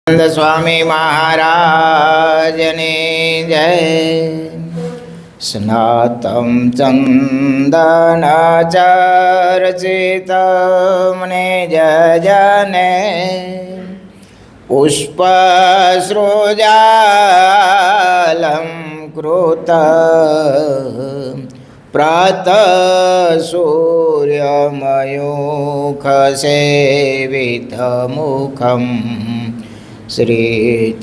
स्वामी महाराज ने जय। स्नातं चंदन चर्चित मने जने पुष्प सृजालं कृत प्रात सूर्यमयूख सेवित मुखम श्रीचन्द्रशालोपरि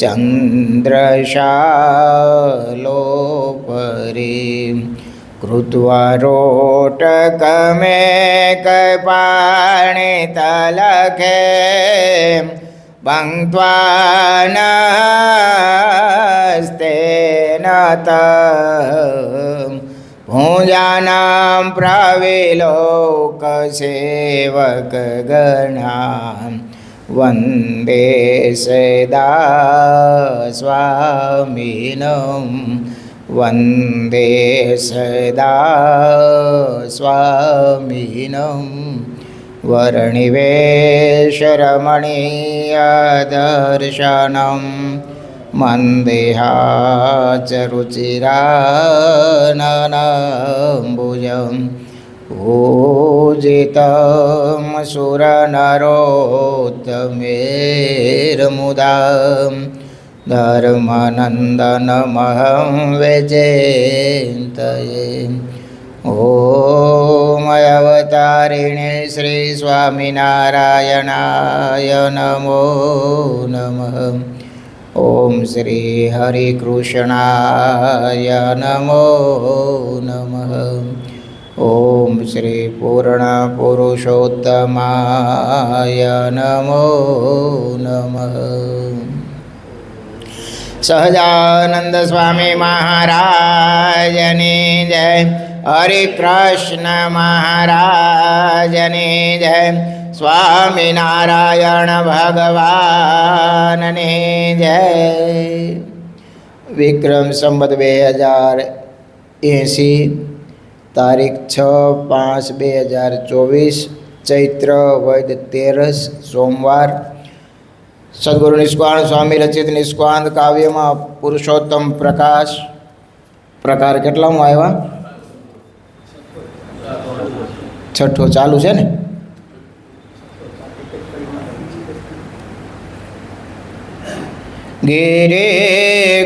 कृत्वा रोटकमेकपाणितलखे भङ्क्त्वा नस्तेन भुजानां प्रविलोकसेवकगणाम् वन्दे सदा स्वामिनं वन्दे सदा स्वामिनं वर्णिवेशरमणीयदर्शनं मन्देहाचरुचिराननाम्बुजम् पूजितं सुरनरोत्तमेर्मुदा धर्मानन्दनमहं विचिन्तये। ॐ अवतारिणे श्री स्वामिनारायणाय नमो नमः। ॐ श्री हरिकृष्णाय नमो नमः। ओम श्री पूर्ण पुरुषोत्तमाय नमो नमः। सहजानंद स्वामी महाराज ने जय। हरे कृष्ण महाराज ने जय। स्वामी नारायण भगवान ने जय। विक्रम संवत 2080 તારીખ 6/5/2024 ચૈત્ર વૈદ 13 સોમવાર સદગુરુ નિષ્કાળ સ્વામી રચિત નિષ્કાંત કાવ્યમાં પુરુષોત્તમ પ્રકાશ પ્રકાર કેટલામાં આવ્યા? છઠ્ઠો ચાલુ છે ને? ગિરે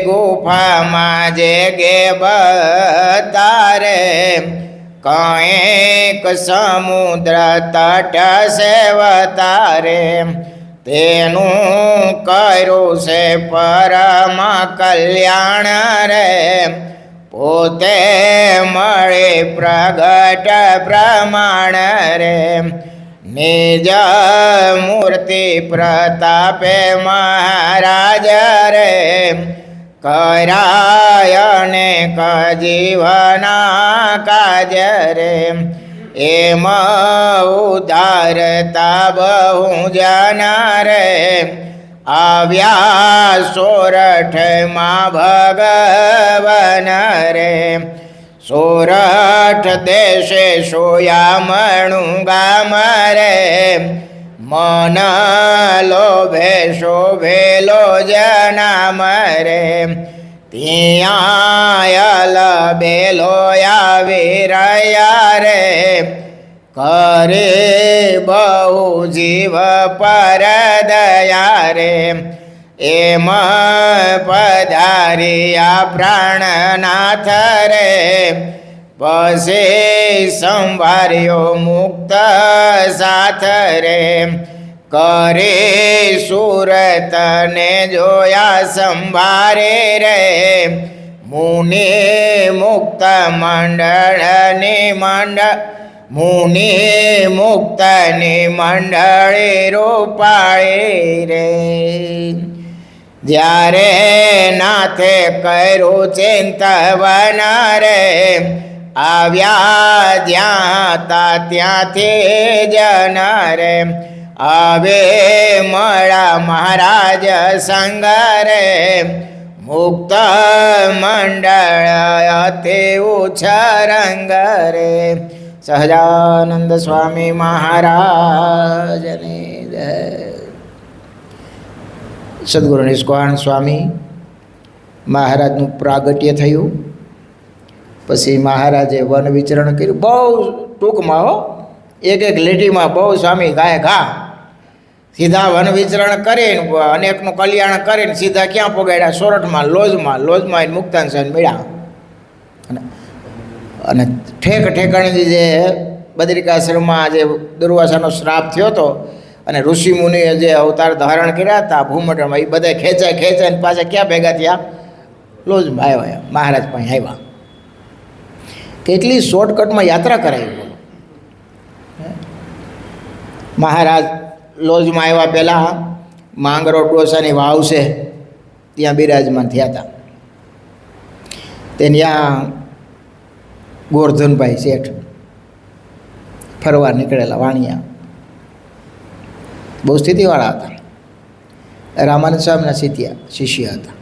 ગુફામાં જે ગે બતારે કંઈક સમુદ્ર તટ સેવતારે તેનું કર્યું છે પરમ કલ્યાણ રે પોતે મળે પ્રગટ પ્રમાણ રે નિજ મૂર્તિ પ્રતાપે મહારાજ રે કરાય અનેક જીવના કાજ રે એમ ઉદારતા બહુ જન રે આવ્યા સોરઠમાં ભગવાન રે સોરઠ દેશે સોયામણું ગામ રે મન લોભે શોભેલો જનામ રે ત્યાં બેલો આવી રહ્યા રે કરે બહુ જીવ પર દયા રે એમ પધાર્યા પ્રાણનાથ રે પછી સંભાર્યો મુક્ત સાથ રે કરે સુરતને જોયા સંભારે રે મુનિ મુક્ત મંડળી રૂપાળી રે જ્યારે નાથે કર્યું ચિંતવન રે આવ્યા જ્યાં ત્યાંથી જન રે આવે મળ્યા મહારાજ સંગ રે મુક્ત મંડળ અતિ ઉચ્છરંગ રે સહજાનંદ સ્વામી મહારાજની જય। સદગુરુ નિષ્કાળ સ્વામી મહારાજનું પ્રાગટ્ય થયું. પછી મહારાજે વન વિચરણ કર્યું, બહુ ટૂંકમાં હો, એક એક લીટીમાં બહુ સ્વામી ગાય ઘા સીધા વન વિચરણ કરીને અનેકનું કલ્યાણ કરીને સીધા ક્યાં પગાડ્યા? સોરઠમાં લોજમાં એને મુક્તાન સાહેબ મળ્યા. અને ઠેક ઠેકાણી જે બદ્રિકાશ્રમમાં જે દુર્વાસાનો શ્રાપ થયો હતો અને ઋષિમુનિએ જે અવતાર ધારણ કર્યા હતા ભૂમંડળમાં, એ બધા ખેંચાઈને પાછા ક્યાં ભેગા થયા? લોજમાં આવ્યા, મહારાજ પાસે આવ્યા. કેટલી શોર્ટકટમાં યાત્રા કરાવી બોલો. મહારાજ લોજમાં આવ્યા પહેલાં માંગરો ડોસાની વાવ છે ત્યાં બિરાજમાન થયા હતા. ત્યાં ગોરધનભાઈ શેઠ ફરવા નીકળેલા વાણિયા, બહુ સ્થિતિવાળા હતા. રામાનંદ સ્વામીના શિષ્ય હતા.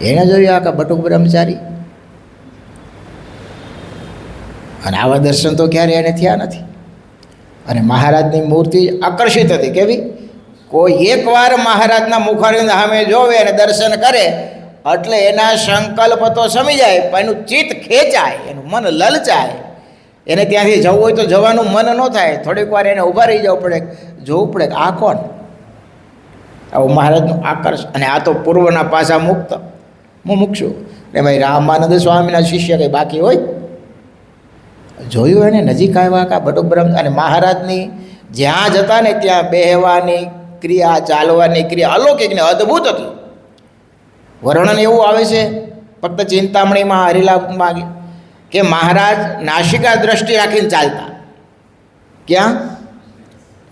એણે જોયું આખા બટુક બ્રહ્મચારી, અને આવા દર્શન તો ક્યારે એને થયા નથી. અને મહારાજની મૂર્તિ આકર્ષિત હતી. કેવી? કોઈ એકવાર મહારાજના મુખારવિંદ સામે જોવે અને દર્શન કરે એટલે એના સંકલ્પ તો સમી જાય, પણ એનું ચિત્ત ખેંચાય, એનું મન લલચાય. એને ત્યાંથી જવું હોય તો જવાનું મન ન થાય. થોડીક વાર એને ઊભા રહી જવું પડે, જોવું પડે કે આ કોણ? આવું મહારાજનું આકર્ષણ. અને આ તો પૂર્વના પાછા મુક્ષુ ને ભાઈ રામાનંદ સ્વામીના શિષ્ય કંઈ બાકી હોય? જોયું એને નજીક આવ્યા કા બટુક બ્રહ્મ. અને મહારાજની જ્યાં જતા ને ત્યાં બેહવાની ક્રિયા, ચાલવાની ક્રિયા અલૌકિક ને અદ્ભુત હતી. વર્ણન એવું આવે છે ફક્ત ચિંતામણીમાં હરિલાભમાં કે મહારાજ નાસિકા દ્રષ્ટિ રાખીને ચાલતા. ક્યાં?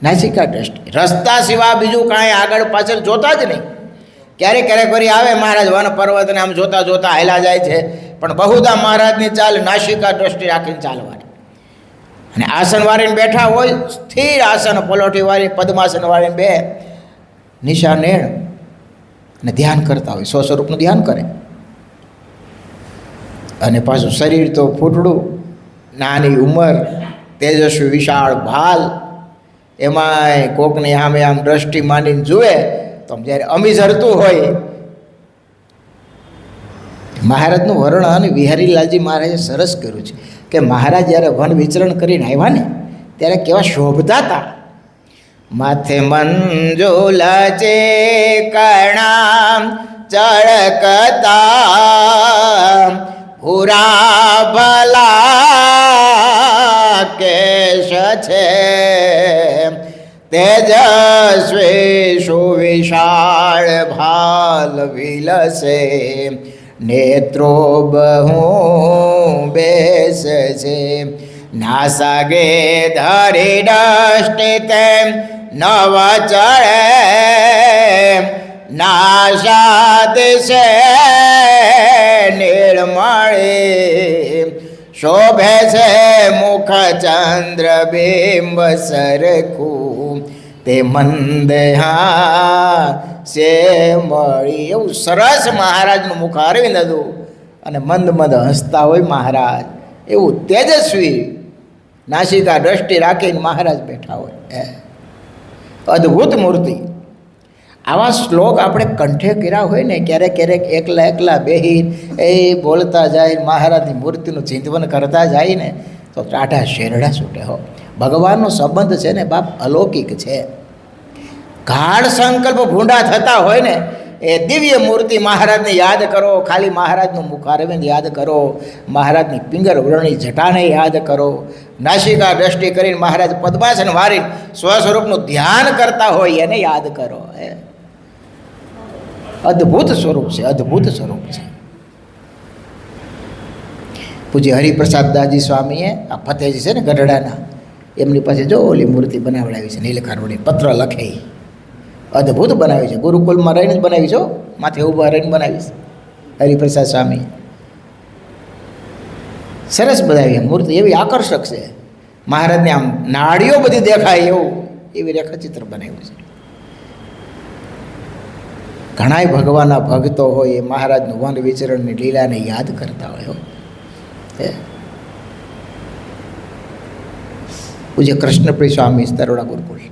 નાસિકા દ્રષ્ટિ. રસ્તા સિવાય બીજું કાંઈ આગળ પાછળ જોતા જ નહીં. ક્યારેક વળી આવે મહારાજ વન પર્વતને આમ જોતા જોતા હાલ્યા જાય છે, પણ બહુધા મહારાજની ચાલ નાસિકા દ્રષ્ટિ રાખીને ચાલવાની. અને આસન વાળીને બેઠા હોય, સ્થિર આસન પલોઠી વાળી પદ્માસન વાળીને બે નિશાનેણ અને ધ્યાન કરતા હોય, સ્વસ્વરૂપનું ધ્યાન કરે. અને પાછું શરીર તો ફૂટડું, નાની ઉંમર, તેજસ્વી વિશાળ ભાલ, એમાંય કોકની સામે આમ દ્રષ્ટિ માંડીને જુએ તો જ્યારે અમી ઝરતું હોય. મહારાજનું વર્ણન વિહારીલાલજી મહારાજે સરસ કર્યું છે કે મહારાજ જ્યારે વન વિચરણ કરીને આવ્યા ને ત્યારે કેવા શોભતા હતા. માથે મંજુલ ચે કર્ણા ચળકતા ભૂરા ભલા કેશ છે, તેજસ્વી સુવિશાળ ભાલ વિલસે, નેત્રો બહુ બેસ છે, નાસાગે ધરી દષ્ટિ તેમ નવ ચડે, નાશાદ છે નિર્મળે, શોભે છે મુખ ચંદ્ર બિંબ સરખું, તે મંદ સે મળી. એવું સરસ મહારાજનું મુખ અરવિંદ હતું. અને મંદ હસતા હોય મહારાજ, એવું તેજસ્વી નાસિકા દ્રષ્ટિ રાખીને મહારાજ બેઠા હોય. અદ્ભુત મૂર્તિ. આવા શ્લોક આપણે કંઠે કર્યા હોય ને, ક્યારેક એકલા બેહી એ બોલતા જાય, મહારાજની મૂર્તિનું ચિંતન કરતા જાય ને તો ટાઢા શેરડા છૂટે. હો, ભગવાનનો સંબંધ છે ને બાપ અલૌકિક છે. ગાઢ સંકલ્પ ભૂંડા થતા હોય ને એ દિવ્ય મૂર્તિ મહારાજને યાદ કરો, ખાલી મહારાજનું મુખારવિંદ યાદ કરો, મહારાજની પિંગર વ્રણી જટાને યાદ કરો, નાસિકા દ્રષ્ટિ કરીને મહારાજ પદ્માસન વારીને સ્વસ્વરૂપનું ધ્યાન કરતા હોય એને યાદ કરો. અદ્ભુત સ્વરૂપ છે, અદ્ભુત સ્વરૂપ છે. પૂજ્ય હરિપ્રસાદ દાસજી સ્વામીએ આ ફતેજી છે ને ગઢડાના, એમની પાસે જો ઓલી મૂર્તિ બનાવડાવી છે નીલકાંઠની, પત્ર લખે, અદ્ભુત બનાવી છે. ગુરુકુલમાં રહીને જ બનાવી છે, માથે ઊભા રહીને બનાવી છે હરિપ્રસાદ સ્વામી. સરસ બનાવી મૂર્તિ, એવી આકર્ષક છે. મહારાજને આમ નાડીઓ બધી દેખાય એવું એવી રેખાચિત્ર બનાવ્યું છે. ઘણાય ભગવાનના ભક્તો હોય એ મહારાજનું વન વિચરણની લીલાને યાદ કરતા હોય. પૂજ્ય કૃષ્ણપ્રિય સ્વામી તરોડા ગુરુકુળ,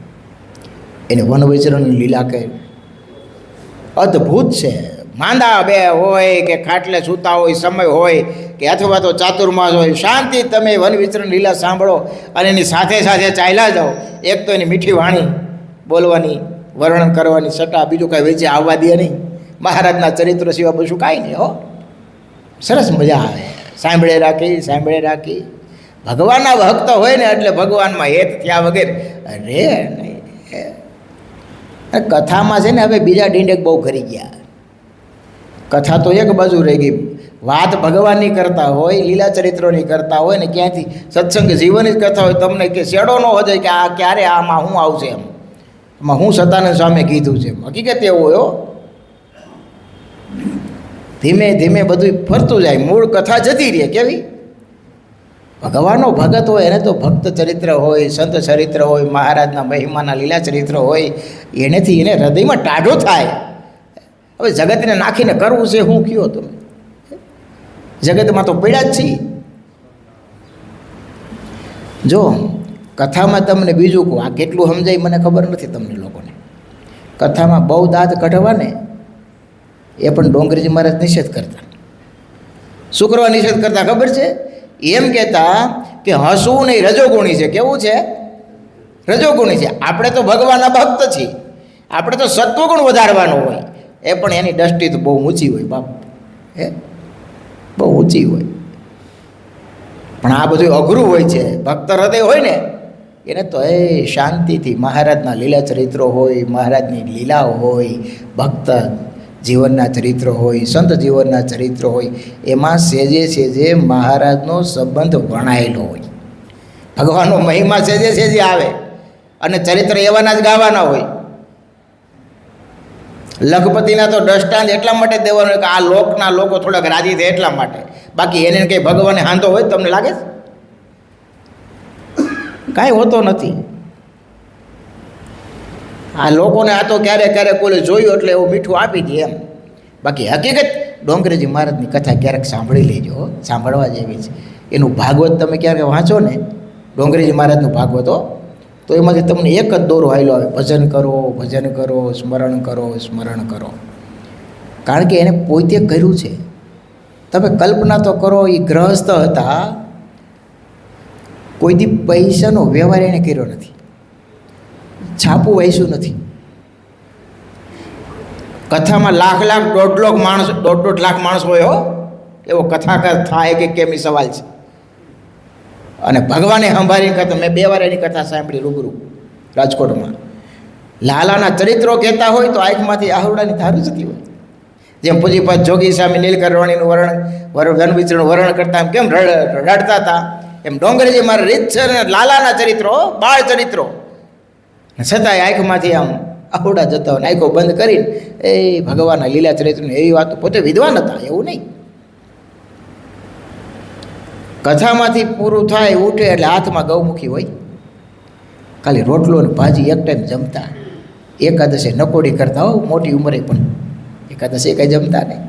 એને વન વિચરણની લીલા કહે અદ્ભુત છે. માંદા બે હોય કે ખાટલે સૂતા હોય, સમય હોય કે અથવા તો ચાતુર્માસ હોય, શાંતિ તમે વન વિચરણ લીલા સાંભળો અને એની સાથે સાથે ચાલ્યા જાઓ. એક તો એની મીઠી વાણી બોલવાની, વર્ણન કરવાની સટા, બીજું કાંઈ વેચે આવવા દે નહીં. મહારાજના ચરિત્ર સિવાય બધું કાંઈ નહીં. હો, સરસ મજા આવે. સાંભળે રાખી. ભગવાનના ભક્ત હોય ને એટલે ભગવાનમાં હેત થયા વગર રે નહીં. કથામાં છે ને હવે બીજા ડીંડેક બહુ કરી ગયા. કથા તો એક બાજુ રહી ગઈ. વાત ભગવાનની કરતા હોય, લીલા ચરિત્રોની કરતા હોય ને ક્યાંથી સત્સંગ જીવનની જ કથા હોય, તમને કે શેડો ન હોય કે આ ક્યારે આમાં શું આવશે, એમાં હું સતાનંદ સ્વામી કીધું છે. હકીકત એવું હોય. ધીમે ધીમે બધું ફરતું જાય. મૂળ કથા જતી રહે. કેવી ભગવાનનો ભગત હોય એને તો ભક્ત ચરિત્ર હોય, સંત ચરિત્ર હોય, મહારાજના મહિમાના લીલા ચરિત્ર હોય, એનેથી એને હૃદયમાં ટાઢો થાય. હવે જગતને નાખીને કરવું છે હું કયો તમે? જગતમાં તો પડ્યા જ છીએ. જો કથામાં તમને બીજું કહું, આ કેટલું સમજાય મને ખબર નથી તમને લોકોને. કથામાં બહુ દાંત કઢવા ને એ પણ ડોંગરીજી મહારાજ નિષેધ કરતા. શું કરવા નિષેધ કરતા ખબર છે? એમ કહેતા કે હસવું નહીં રજોગુણી છે. કેવું છે? રજોગુણી છે. આપણે તો ભગવાનના ભક્ત છીએ, આપણે તો સત્વગુણ વધારવાનો હોય. એ પણ એની દ્રષ્ટિ તો બહુ ઊંચી હોય બાપ, બહુ ઊંચી હોય. પણ આ બધું અઘરું હોય છે. ભક્ત હૃદય હોય ને એને તો એ શાંતિથી મહારાજના લીલા ચરિત્રો હોય, મહારાજની લીલાઓ હોય, ભક્ત જીવનના ચરિત્રો હોય, સંત જીવનના ચરિત્રો હોય, એમાં સેજે સેજે મહારાજનો સંબંધ વણાયેલો હોય. ભગવાનનો મહિમા સેજે સેજે આવે અને ચરિત્ર એવાના જ ગાવાના હોય. લખપતિના તો દ્રષ્ટાંત એટલા માટે દેવાનું કે આ લોકના લોકો થોડાક રાજી થાય એટલા માટે. બાકી એને કંઈ ભગવાને હાંધો હોય તમને લાગે છે? કાંઈ હોતો નથી. આ લોકોને આ તો ક્યારેક ક્યારેક કોઈ જોયું એટલે એવું મીઠું આપી દે એમ. બાકી હકીકત ડોંગરેજી મહારાજની કથા ક્યારેક સાંભળી લેજો, સાંભળવા જેવી છે. એનું ભાગવત તમે ક્યારેક વાંચો ને, ડોંગરેજી મહારાજનું ભાગવતો, તો એમાંથી તમને એક જ દોરો હાલ્યો આવે, ભજન કરો, ભજન કરો, સ્મરણ કરો, સ્મરણ કરો. કારણ કે એને પોતે કર્યું છે. તમે કલ્પના તો કરો, એ ગ્રહસ્થ હતા, કોઈ દી પૈસાનો વ્યવહાર એને કર્યો નથી, છાપું વાંચ્યું નથી. કથામાં લાખ લાખ દોઢ લાખ માણસ હોય હો, એવો કથાકાર થાય કે કેમ એ સવાલ છે. અને ભગવાને સંભાળીને કથા, મેં 2 વાર એની કથા સાંભળી રૂબરૂ રાજકોટમાં. લાલાના ચરિત્રો કહેતા હોય તો આંખમાંથી આહુડાની ધારું જતી હોય. જેમ પૂજીપાદ જોગી સ્વામી નીલકંઠવાણીનું વન વિચરણ વર્ણન કરતા કેમ રડતા હતા, એમ ડોંગરેજી મારે રીત છે ને લાલાના ચરિત્રો, બાળ ચરિત્રો, છતાંય આંખમાંથી આમ આહુડા જતા હોય. આંખો બંધ કરીને એ ભગવાનના લીલા ચરિત્રની એવી વાતો. પોતે વિદ્વાન હતા એવું નહીં. કથામાંથી પૂરું થાય ઉઠે એટલે હાથમાં ગૌમુખી હોય, ખાલી રોટલો ને ભાજી એક ટાઈમ જમતા. એકાદશી નકોડી કરતા હો, મોટી ઉંમરે પણ એકાદશી કંઈ જમતા નહીં.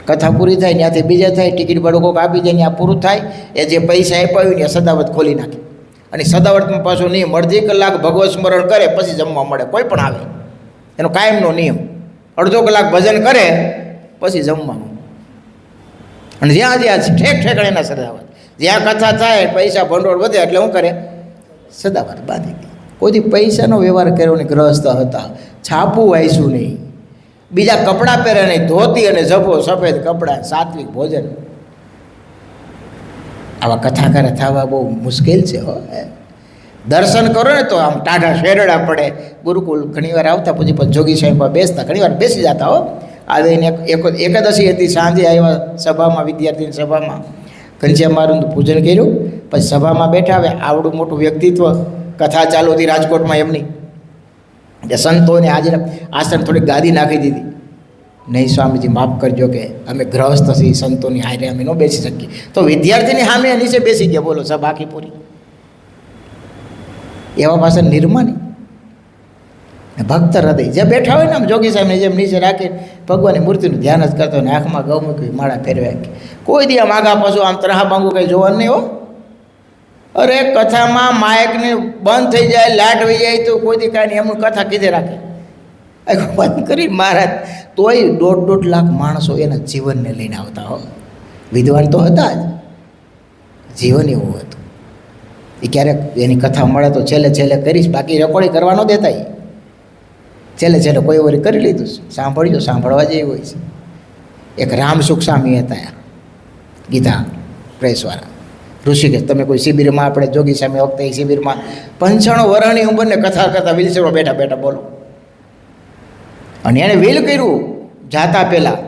કથા પૂરી થાય ત્યાંથી બીજા થાય, ટિકિટ ભાડું કોઈક આપી જાય, ત્યાં પૂરું થાય. એ જે પૈસા આપ્યા હોય ને એ સદાવત ખોલી નાખે. અને સદાવતમાં પાછું નિયમ, અડધી કલાક ભગવત સ્મરણ કરે પછી જમવા મળે. કોઈ પણ આવે એનો કાયમનો નિયમ, અડધો કલાક ભજન કરે પછી જમવાનું. અને જ્યાં જ્યાં ઠેક ઠેકાણેના સદાવત, જ્યાં કથા થાય પૈસા ભંડોળ વધે એટલે શું કરે? સદાવત બાંધી દે. કોઈથી પૈસાનો વ્યવહાર કર્યો નહીં. ગ્રહસ્થ હતા, છાપું વાંચ્યું નહીં, બીજા કપડાં પહેરે નહીં, ધોતી અને ઝભો, સફેદ કપડાં, સાત્વિક ભોજન. આવા કથાકાર થવા બહુ મુશ્કેલ છે હો. દર્શન કરો ને તો આમ ટાઢા શેરડા પડે. ગુરુકુલ ઘણીવાર આવતા, પછી જોગી સાહેબમાં બેસતા, ઘણીવાર બેસી જતા હો. આવીને એકાદશી હતી, સાંજે આવ્યા સભામાં, વિદ્યાર્થીની સભામાં ઘનશ્યામ મહારાજનું પૂજન કર્યું. પછી સભામાં બેઠા. હવે આવડું મોટું વ્યક્તિત્વ, કથા ચાલુ હતી રાજકોટમાં એમની, એટલે સંતોને આજે આશ્રમ થોડીક ગાદી નાખી દીધી. નહીં સ્વામીજી માફ કરજો કે અમે ગ્રહસ્થ છીએ, સંતોની હારે અમે ન બેસી શકીએ. તો વિદ્યાર્થીની સામે નીચે બેસી ગયા. બોલો, સભા આખી પૂરી. એવા પાસે નિર્માની ભક્ત હૃદય જે બેઠા હોય ને, આમ જોગી સાહેબને જેમ નીચે રાખી ભગવાનની મૂર્તિનું ધ્યાન જ કરતો હોય, આંખમાં ગૌમુખી માળા ફેરવે. કોઈ દી આમ આગા પાછું આમ તરહા બાંગું કંઈ જોવાનું નહીં હો. અરે કથામાં માયકને બંધ થઈ જાય, લાટ વહી જાય તો કોઈ દી કાંઈ નહીં, એમનું કથા કીધે રાખે. આખું બંધ કરી મહારાજ તોય 1.5 લાખ માણસો એના જીવનને લઈને આવતા હો. વિદ્વાન તો હતા જ, જીવન એવું હતું. એ ક્યારેક એની કથા મળે તો છેલ્લે છેલ્લે કરીશ, બાકી રેકોર્ડિંગ કરવા ન દેતા. એ છેલ્લે છેલ્લે કોઈ વળી કરી લીધું, સાંભળજો, સાંભળવા જેવી હોય છે. એક રામસુખ સ્વામી હતા ગીતા પ્રેસવાળા, ઋષિકેશ. તમે કોઈ શિબિરમાં, આપણે જોગી સ્વામી વખતે એ શિબિરમાં 95 વર્ષની ઉંમરને કથા કરતા વ્હીલચેરમાં બેઠા બેઠા બોલો. અને એણે વિલ કર્યું જાતા પહેલાં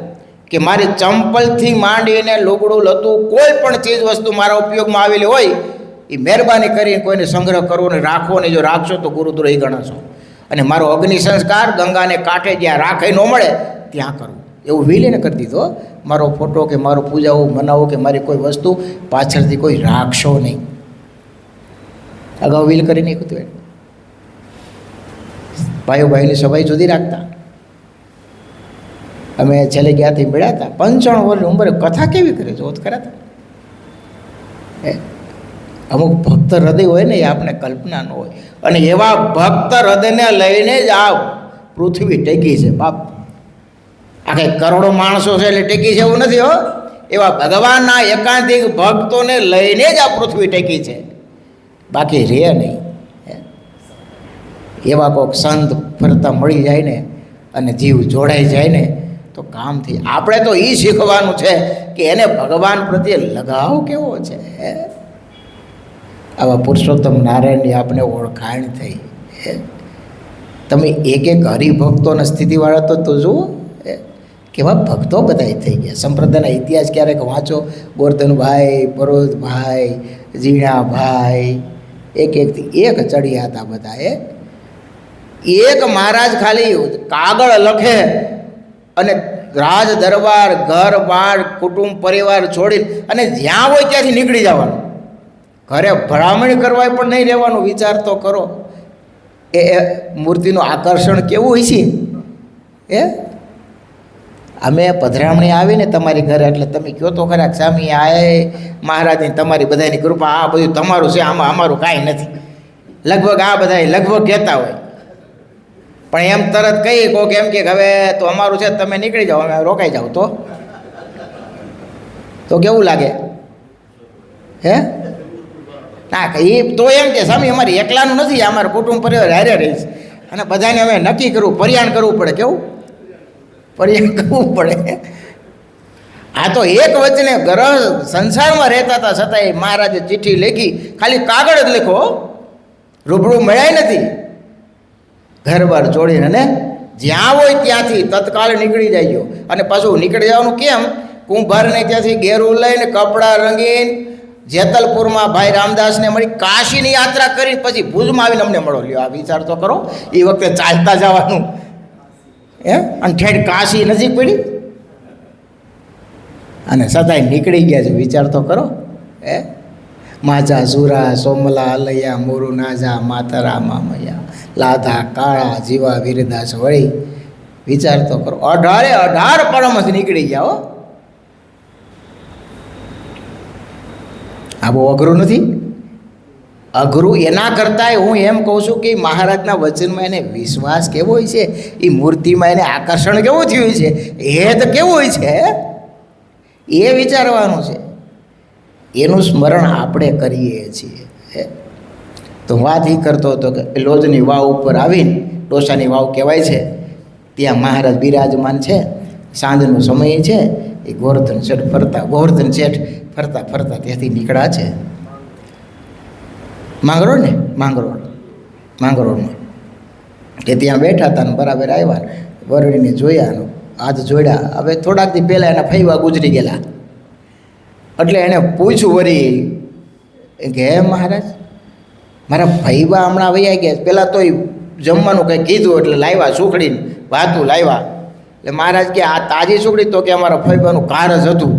કે મારી ચંપલથી માંડીને લુગડું લતું કોઈ પણ ચીજ વસ્તુ મારા ઉપયોગમાં આવેલી હોય એ મહેરબાની કરીને કોઈને સંગ્રહ કરવો ને રાખવો ને, જો રાખશો તો ગુરુદ્રોહી ગણાશો. અને મારો અગ્નિ સંસ્કાર ગંગાને કાંઠે જ્યાં રાખે ન મળે ત્યાં કરવું, એવું વિલ એને કરી દીધો. મારો ફોટો કે મારો પૂજાઓ મનાવો કે મારી કોઈ વસ્તુ પાછળથી કોઈ રાખશો નહીં. અગાઉ વિલ કરી નાખ્યું હતું. ભાઈઓ ભાઈની સભાઈ સુધી રાખતા. અમે છેલ્લે ગ્યાથી મળ્યા હતા, 95 વર્ષની ઉંમરે કથા કેવી કરે જો ખરા હતા. અમુક ભક્ત હૃદય હોય ને એ આપણે કલ્પના ન હોય. અને એવા ભક્ત હૃદયને લઈને જ આ પૃથ્વી ટેકી છે બાપ. આ કંઈ કરોડો માણસો છે એટલે ટેકી છે એવું નથી હો. એવા ભગવાનના એકાંતિક ભક્તોને લઈને જ આ પૃથ્વી ટેકી છે, બાકી રે નહીં. એવા કોઈક સંત ફરતા મળી જાય ને અને જીવ જોડાઈ જાય ને તો કામથી. આપણે તો એ શીખવાનું છે કે એને ભગવાન પ્રત્યે લગાવ કેવો છે. આવા પુરુષોત્તમ નારાયણની આપણે ઓળખાણ થઈ. તમે એક એક હરિભક્તોના સ્થિતિવાળા તો જુઓ કેવા ભક્તો બધા થઈ ગયા. સંપ્રદાયના ઇતિહાસ ક્યારેક વાંચો, ગોરધનભાઈ, પરોતભાઈ, જીણાભાઈ, એક એકથી એક ચડિયા હતા બધા. એક મહારાજ ખાલી કાગળ લખે અને રાજ દરબાર, ઘર બાર, કુટુંબ પરિવાર છોડી અને જ્યાં હોય ત્યાંથી નીકળી જવાનું. ઘરે ભલામણ કરવાય પણ નહીં રહેવાનું. વિચાર તો કરો એ મૂર્તિનું આકર્ષણ કેવું હોય છે. અમે પધરામણી આવીને તમારી ઘરે એટલે તમે કહો તો ખરા સ્વામી આ મહારાજની તમારી બધાની કૃપા, આ બધું તમારું છે, આમાં અમારું કાંઈ નથી. લગભગ આ બધા લગભગ કહેતા હોય, પણ એમ તરત કહી કોક એમ કે હવે તો અમારું છે, તમે નીકળી જાઓ, અમે રોકાઈ જાઓ તો કેવું લાગે? હે ના, એ તો એમ કે સ્વામી અમારી એકલાનું નથી, અમારું કુટુંબ પરિવાર હારે રહીશ અને બધાને અમે નક્કી કરવું, પરિયાણ કરવું પડે. કેવું પરિયાણ કરવું પડે? આ તો એક વચને ગ્રહ સંસારમાં રહેતા હતા છતાંય મહારાજે ચિઠ્ઠી લખી, ખાલી કાગળ જ લખો, રૂબરૂ મળ્યા નથી. ઘર બાર છોડીને અને જ્યાં હોય ત્યાંથી તત્કાળ નીકળી જાય. અને પાછું નીકળી જવાનું કેમ? કુંભારને ત્યાંથી ઘેરું લઈને કપડાં રંગીને જેતલપુરમાં ભાઈ રામદાસને મળી કાશીની યાત્રા કરી, પછી ભુજમાં આવીને અમને મળો. લ્યો આ વિચાર તો કરો, એ વખતે ચાલતા જવાનું અને ઠેઠ કાશી નજીક પડી અને સદાય નીકળી ગયા છે. વિચાર તો કરો. માજા સુરા સોમલા અલૈયા મોરુ નાજા માતરા મામૈયા લાધા કાળા જીવા વીરદાસ વળી. વિચાર તો કરો. 18 પરમહંસ નીકળી ગયા. આ બહુ અઘરું નથી. અઘરું એના કરતાં હું એમ કહું છું કે મહારાજના વચનમાં એને વિશ્વાસ કેવો હોય છે, એ મૂર્તિમાં એને આકર્ષણ કેવું થયું છે, હેત કેવું હોય છે, એ વિચારવાનું છે. એનું સ્મરણ આપણે કરીએ છીએ. તો વાત એ કરતો હતો કે લોજની વાવ ઉપર આવીને, ડોસાની વાવ કહેવાય છે, ત્યાં મહારાજ બિરાજમાન છે. સાંજનો સમય છે. એ ગોવર્ધન શેઠ ફરતા ત્યાંથી નીકળ્યા છે. માંગરોળમાં કે ત્યાં બેઠા હતા ને બરાબર આવ્યા, વરણીને જોયા, હાથ જોડ્યા. હવે થોડાક દી પહેલાં એના ફૈવા ગુજરી ગયેલા એટલે એણે પૂછ્યું વરી કે હે મહારાજ, મારા ફૈવા હમણાં વૈયા ગયા. પહેલાં તો જમવાનું કંઈ કીધું એટલે લાવ્યા સુખડીને વાતું લાવ્યા. એટલે મહારાજ કે આ તાજી સુખડી? તો કે અમારા ફૈવાનું કાર જ હતું.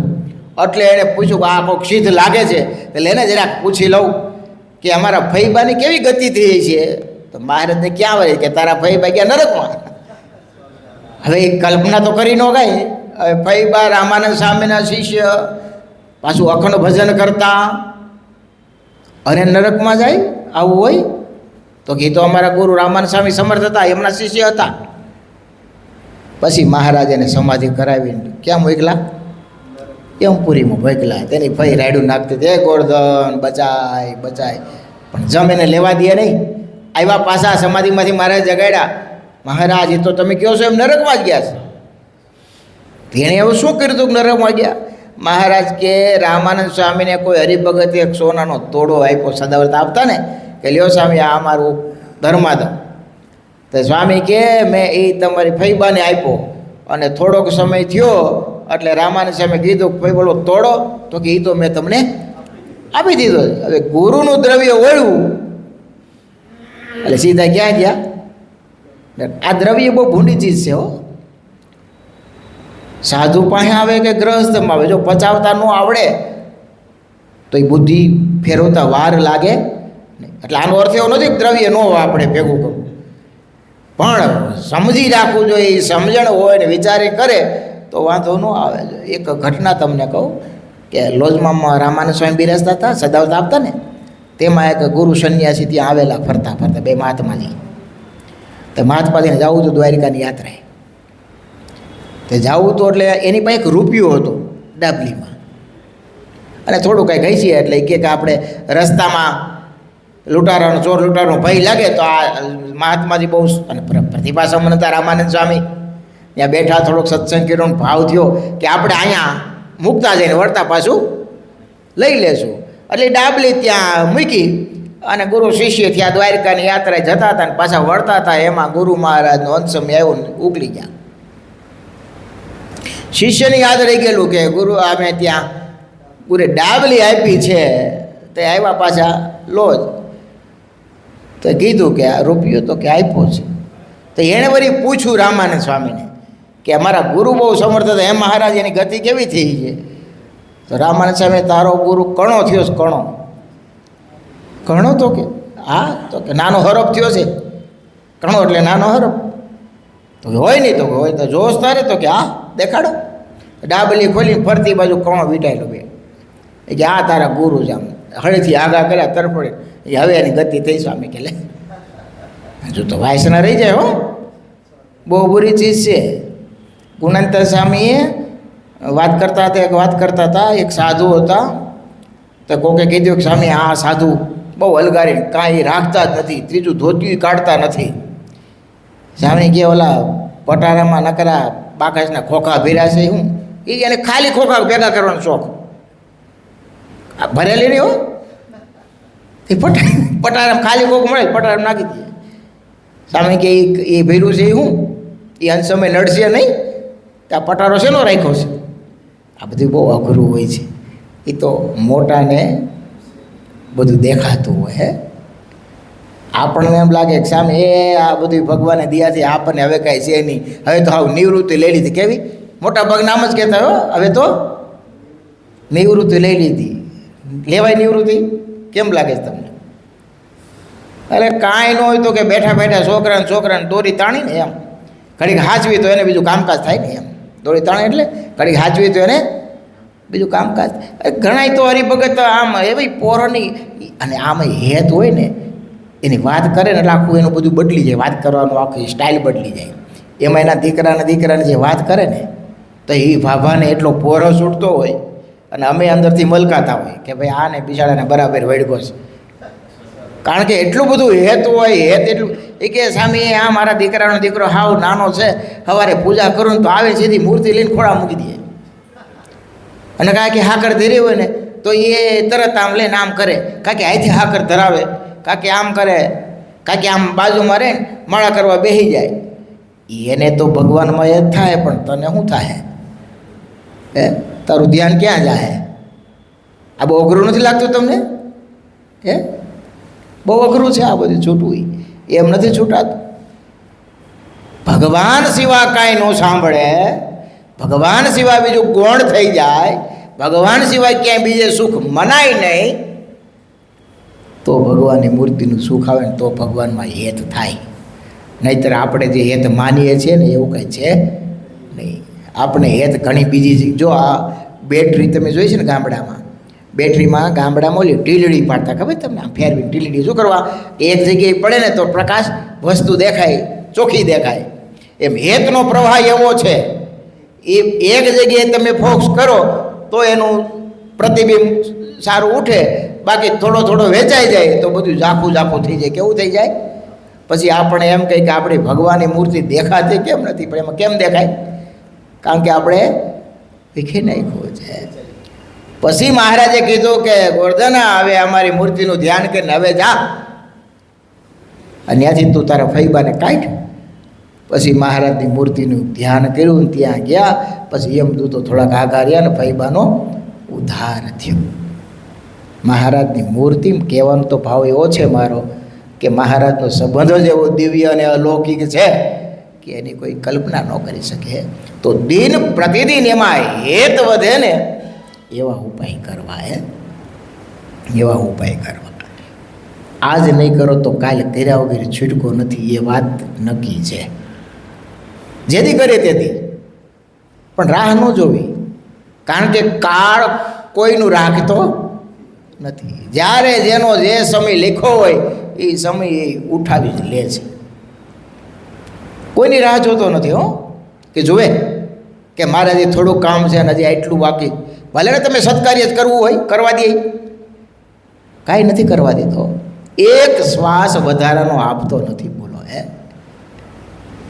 એટલે એણે પૂછ્યું કે આ કોઈક સિદ્ધ લાગે છે, એટલે એને જરાક પૂછી લઉં કે અમારા ફૈબાની કેવી ગતિ થઈ છે. તો મહારાજને ક્યાં વળે કે તારા ફૈબા ગયા નરકમાં. હવે એ કલ્પના તો કરી ન ગઈ. હવે ફૈબા રામાનંદ સ્વામીના શિષ્ય, પાછું અખંડ ભજન કરતા અને નરકમાં જાય, આવું હોય? તો કે તો અમારા ગુરુ રામાનંદ સ્વામી સમર્થ હતા, એમના શિષ્ય હતા. પછી મહારાજ એને સમાધિ કરાવીને ક્યાં મોકલા? યમપુરીમાં મોકલા. તેની ફઈ રાયડું નાખતી તે ગોરધન બચાય બચાય, પણ જમ એને લેવા દે નહીં. આવ્યા પાછા સમાધિમાંથી મહારાજ જગાડ્યા. મહારાજ એ તો તમે કહો છો એમ નરકમાં જ ગયા છે. તેણે એવું શું કર્યું હતું નરકમાં ગયા? મહારાજ કે રામાનંદ સ્વામીને કોઈ હરિભગતે એક સોનાનો તોડો આપ્યો, સદાવ્રત આપતા ને, કે લ્યો સ્વામી આ અમારું ધર્માદમ. તો સ્વામી કે મેં એ તમારી ફૈબાને આપ્યો, અને થોડોક સમય થયો એટલે રામાનંદ સ્વામી કીધું ભાઈ બોલો તોડો, તો કે એ તો મેં તમને આપી દીધો. હવે ગુરુનું દ્રવ્ય વળ્યું એટલે સીધા ક્યાં ગયા? આ દ્રવ્ય બહુ ભૂંડી ચીજ છે હો. સાધુ પાસે આવે કે ગ્રહસ્થમાં આવે, જો પચાવતા ન આવડે તો એ બુદ્ધિ ફેરવતા વાર લાગે નહીં. એટલે આનો અર્થ એવો નથી કે દ્રવ્ય ન આપણે ભેગું કરવું, પણ સમજી રાખવું જોઈએ. એ સમજણ હોય ને વિચારે કરે તો વાંધો ન આવે. એક ઘટના તમને કહું કે લોજમાં રામાનંદ સ્વામી બિરાજતા હતા, સદાવ્રત આપતા ને, તેમાં એક ગુરુ સંન્યાસી ત્યાં આવેલા ફરતા ફરતા, બે મહાત્માજી. તો મહાત્માજીને જવું હતું દ્વારિકાની યાત્રાએ. તે જવું તો એટલે એની પાસે એક રૂપિયો હતો ડાબલીમાં, અને થોડું કંઈ ઘસીએ એટલે કે આપણે રસ્તામાં લૂંટારાનો ચોર લૂંટારાનો ભય લાગે તો આ મહાત્માજી બહુ અને પ્રતિભા સંપન્ન હતા રામાનંદ સ્વામી. ત્યાં બેઠા, થોડોક સત્સંગ કર્યો, ભાવ થયો કે આપણે અહીંયા મૂકતા જઈને વળતા પાછું લઈ લેશું. એટલે ડાબલી ત્યાં મૂકી અને ગુરુ શિષ્ય ત્યાં દ્વારિકાની યાત્રાએ જતા હતા અને પાછા વળતા હતા. એમાં ગુરુ મહારાજનો અંત સમય આવ્યો ને ઉકળી ગયા. શિષ્યને યાદ રહી ગયેલું કે ગુરુ અમે ત્યાં ગુરે ડાબલી આપી છે. તે આવ્યા પાછા લોજ, તો કીધું કે આ રૂપિયો તો કે આપ્યો છે. તો એણે વળી પૂછ્યું રામાનંદ સ્વામીને કે અમારા ગુરુ બહુ સમર્થ હતા, એમ મહારાજ એની ગતિ કેવી થઈ છે? તો રામાનંદ સ્વામી તારો ગુરુ કણો થયો છે. કણો કણો તો કે હા, તો કે નાનો હરફ થયો છે. કણો એટલે નાનો હરફ. તો હોય નહીં, તો હોય તો જોશ તારે, તો કે હા દેખાડો. ડાબલી ખોલીને ફરતી બાજુ કણો વીટાયેલો બે. એ કે આ તારા ગુરુ છે. આમ હળેથી આગા કર્યા તરફડે, એ હવે એની ગતિ થઈ. સ્વામી કે લે હજુ તો વાસના રહી જાય હો, બહુ બુરી ચીજ છે. ગુણાંતર સ્વામીએ વાત કરતા હતા, એક સાધુ હતા. તો કોકે કીધું કે સ્વામી આ સાધુ બહુ અલગારી, કાંઈ રાખતા જ નથી, ત્રીજું ધોતિયું કાઢતા નથી. સ્વામી કે ઓલા પટારામાં નકરા બાકાશના ખોખા ભેરા છે, હું એને ખાલી ખોખા ભેગા કરવાનો શોખ. ભરેલી નહીં હો, એ પટારામાં ખાલી ખોખ મળે પટારામાં નાખી દે. સ્વામી કે એ ભેરું છે, હું એ અંત સમય નડશે નહીં, ત્યાં પટારો શેનો રાખ્યો છે? આ બધું બહુ અઘરું હોય છે. એ તો મોટાને બધું દેખાતું હોય. હે આપણને એમ લાગે કે સામે એ આ બધું ભગવાને દિયાથી આપણને હવે કાંઈ છે નહીં, હવે તો હાવ નિવૃત્તિ લઈ લીધી. કેવી મોટા ભાગના આમ જ કહેતા હો, હવે તો નિવૃત્તિ લઈ લીધી. લેવાય નિવૃત્તિ? કેમ લાગે છે તમને? અરે કાંઈ ન હોય તો કે બેઠા બેઠા છોકરાને દોરી તાણીને એમ ઘડીક હાચવી તો એને બીજું કામકાજ થાય ને. એમ દોરી તાણે એટલે ઘડીક હાચવી તો એને બીજું કામકાજ. ઘણાય તો હરિભગત આમ એવી પોરની, અને આમાં હેત હોય ને એની વાત કરે ને એટલે આખું એનું બધું બદલી જાય. વાત કરવાનું આખી સ્ટાઇલ બદલી જાય. એમાં એના દીકરાને જે વાત કરે ને, તો એ ભાભાને એટલો પોરો છૂટતો હોય, અને અમે અંદરથી મલકાતા હોય કે ભાઈ આને બિચારાને બરાબર વળગો છે. કારણ કે એટલું બધું હેત હોય. હેત એટલું એ કે સ્વામી આ મારા દીકરાનો દીકરો હાવ નાનો છે, સવારે પૂજા કરું ને તો આવે સીધી મૂર્તિ લઈને ખોળા મૂકી દે. અને કાંઈ કે હાકર ધરી હોય ને તો એ તરત આમ લઈને આમ કરે, કાંઈ કે અહીંથી હાકર ધરાવે, કાંઈ આમ કરે, કાંઈ આમ બાજુમાં રહે ને માળા કરવા બેસી જાય. એને તો ભગવાનમાં એ જ થાય, પણ તને શું થાય? હે તારું ધ્યાન ક્યાં જાય? આ બહુ અઘરું નથી લાગતું તમને? હે બહુ અઘરું છે આ બધું છૂટવું. એમ નથી છૂટાતું. ભગવાન સિવાય કાંઈ ન સાંભળે, ભગવાન સિવાય બીજું કોણ થઈ જાય, ભગવાન સિવાય ક્યાંય બીજે સુખ મનાય નહીં, તો ભગવાનની મૂર્તિનું સુખ આવે ને તો ભગવાનમાં હેત થાય. નહીંતર આપણે જે હેત માનીએ છીએ ને એવું કંઈ છે નહીં. આપણે હેત ઘણી બીજી. જો આ બેટરી તમે જોઈ છે ને ગામડામાં ઓલી ટીલડી પાડતા, ખબર તમને? આમ ફેરવી ટીલડી શું કરવા? એક જગ્યાએ પડે ને તો પ્રકાશ વસ્તુ દેખાય, ચોખ્ખી દેખાય. એમ હેતનો પ્રવાહ એવો છે, એ એક જગ્યાએ તમે ફોકસ કરો તો એનું પ્રતિબિંબ સારું ઉઠે, બાકી થોડો થોડો વેચાઈ જાય તો બધું ઝાખું ઝાખું થઈ જાય. કેવું થઈ જાય? પછી આપણે એમ કહીએ કે આપણી ભગવાનની મૂર્તિ દેખાતી કેમ નથી? પણ એમાં કેમ દેખાય? કારણ કે આપણે વિખી નાખ્યું છે. પછી મહારાજે કીધું કે ગોરધના, હવે અમારી મૂર્તિનું ધ્યાન કરીને હવે જા અને ત્યાંથી તું તારા ફૈબાને કાઢ. પછી મહારાજની મૂર્તિનું ધ્યાન કર્યું, ત્યાં ગયા. પછી યમદૂતો થોડાક આગા રહ્યા ને ફૈબાનો ઉદ્ધાર થયો. મહારાજની મૂર્તિ કહેવાનો તો ભાવ એવો છે મારો કે મહારાજનો સંબંધ જ એવો દિવ્ય અને અલૌકિક છે કે એની કોઈ કલ્પના ન કરી શકે. તો દિન પ્રતિદિન એમાં હેત વધે ને એવા ઉપાય કરવા, એવા ઉપાય કરવા. આજ નહીં કરો તો કાલે કર્યા વગર છૂટકો નથી, એ વાત નક્કી છે. જેથી કરે તેથી પણ રાહ ન જોવી, કારણ કે કાળ કોઈનું રાખતો નથી. જ્યારે જેનો જે સમય લખ્યો હોય એ સમય એ ઉઠાવી જ લે છે. કોઈની રાહ જોતો નથી કે જુએ કે મારે હજી થોડું કામ છે અને હજી આટલું બાકી. ભલે ને તમે સત્કાર્ય જ કરવું હોય કરવા દે, કાંઈ નથી કરવા દેતો. એક શ્વાસ વધારાનો આપતો નથી. બોલો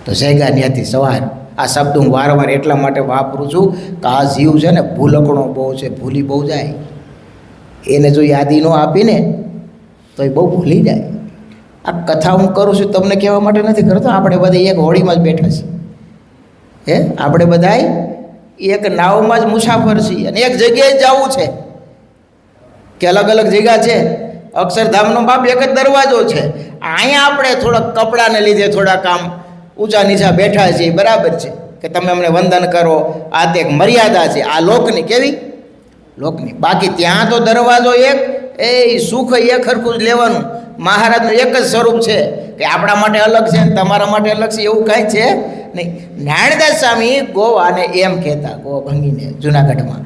તો જયગા ત્યાંથી સવાર. આ શબ્દ હું વારંવાર એટલા માટે વાપરું છું કે આ જીવ છે ને ભૂલકણો બહુ છે, ભૂલી બહુ જાય. એને જો યાદી ન આપીને તો એ બહુ ભૂલી જાય. આ કથા હું કરું છું તમને કહેવા માટે નથી કરતો. આપણે બધા એક હોડીમાં જ બેઠા છીએ, આપણે બધાય એક નાવમાં જ મુસાફર છીએ અને એક જગ્યાએ જ જવું છે કે અલગ અલગ જગ્યા છે. અક્ષરધામનો બાપ એક જ દરવાજો છે. અહીંયા આપણે થોડાક કપડાને લીધે થોડાક આમ ઊંચા નીચા બેઠા છીએ, બરાબર છે કે તમે અમને વંદન કરો, આ તે એક મર્યાદા છે આ લોકની. કેવી લોકની? બાકી ત્યાં તો દરવાજો એક, એ સુખ એક હરખું જ લેવાનું. મહારાજનું એક જ સ્વરૂપ છે કે આપણા માટે અલગ છે ને તમારા માટે અલગ છે, એવું કાંઈ છે નહીં. નારાયણદાસ સ્વામી ગોવાને એમ કહેતા, ગોવા ભંગીને જુનાગઢમાં,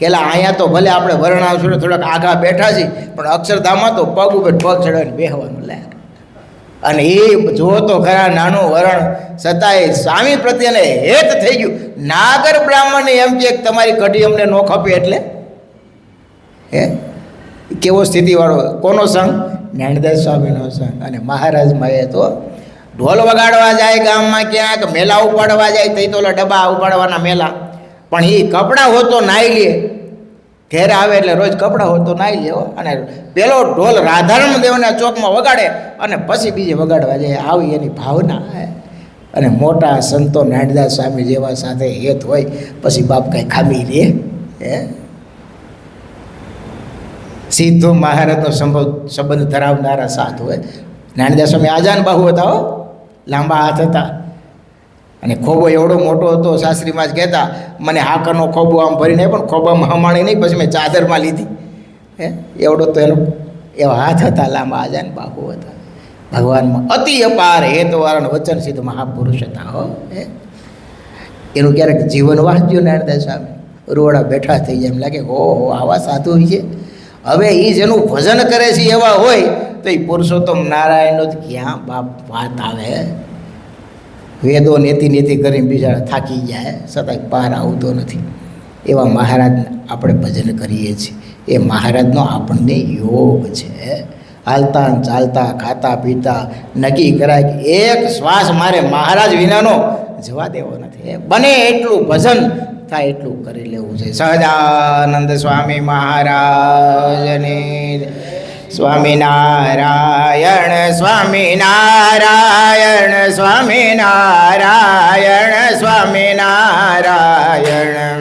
કેલા અહીંયા તો ભલે આપણે વર્ણાવ છોડે થોડાક આઘા બેઠા છીએ, પણ અક્ષરધામમાં તો પગ ઉપર પગ ચડાવીને બેહવાનું લે. અને એ જો તો ખરા નાનું વરણ છતાંય સ્વામી પ્રત્યેને હેત થઈ ગયું. નાગર બ્રાહ્મણને એમ કે તમારી કઢી અમને ન ખપે એટલે કેવો સ્થિતિવાળો. કોનો સંગ? નારાયણદાસ સ્વામીનો સંગ. અને મહારાજમાં એ તો ઢોલ વગાડવા જાય ગામમાં, ક્યાંક મેલા ઉપાડવા જાય, તઈ તો ઓલા ડબ્બા ઉપાડવાના મેલા, પણ એ કપડાં હોતો નાહી લે. ઘેર આવે એટલે રોજ કપડાં હોતો નાહી લે. અને પેલો ઢોલ રાધારમણ દેવના ચોકમાં વગાડે અને પછી બીજે વગાડવા જાય. આવી એની ભાવના. અને મોટા સંતો નારાયણદાસ સ્વામી જેવા સાથે હેત હોય પછી બાપ કાંઈ ખામી રે? સીધો મહારાજનો સંબંધ ધરાવનારા સાધુ હોય. નારાયણદાસ સ્વામી આજાન બાહુ હતા, લાંબા હાથ હતા અને ખોબો એવડો મોટો હતો. શાસ્ત્રીમાં જ કહેતા, મને હાકરનો ખોબો આમ ભરીને પણ ખોબામાં હમાણી નહીં, પછી મેં ચાદરમાં લીધી. એવડો તો એનો એવા હાથ હતા, લાંબા આજાન બાહુ હતા. ભગવાનમાં અતિ અપાર હેતવાળા વચન સિદ્ધ મહાપુરુષ હતા. એનું ક્યારેક જીવન વાંચ્યો નારાયણદાસ સ્વામી, રોડા બેઠા થઈ જાય, એમ લાગે ઓહો આવા સાધુ છે. હવે એ જેનું ભજન કરે છે એવા હોય તો એ પુરુષોત્તમ નારાયણનો જ ક્યાં બાપ વાત આવે. વેદો નેતિ નેતિ કરીને બીજા થાકી જાય, છતાંય પાર આવતો નથી. એવા મહારાજ આપણે ભજન કરીએ છીએ. એ મહારાજનો આપણને યોગ છે. હાલતા ચાલતા ખાતા પીતા નક્કી કરાય કે એક શ્વાસ મારે મહારાજ વિનાનો જવા દેવો નથી. બને એટલું ભજન થાય એટલું કરી લેવું છે. સહજાનંદ સ્વામી મહારાજની સ્વામિનારાયણ સ્વામિનારાયણ સ્વામિનારાયણ સ્વામિનારાયણ.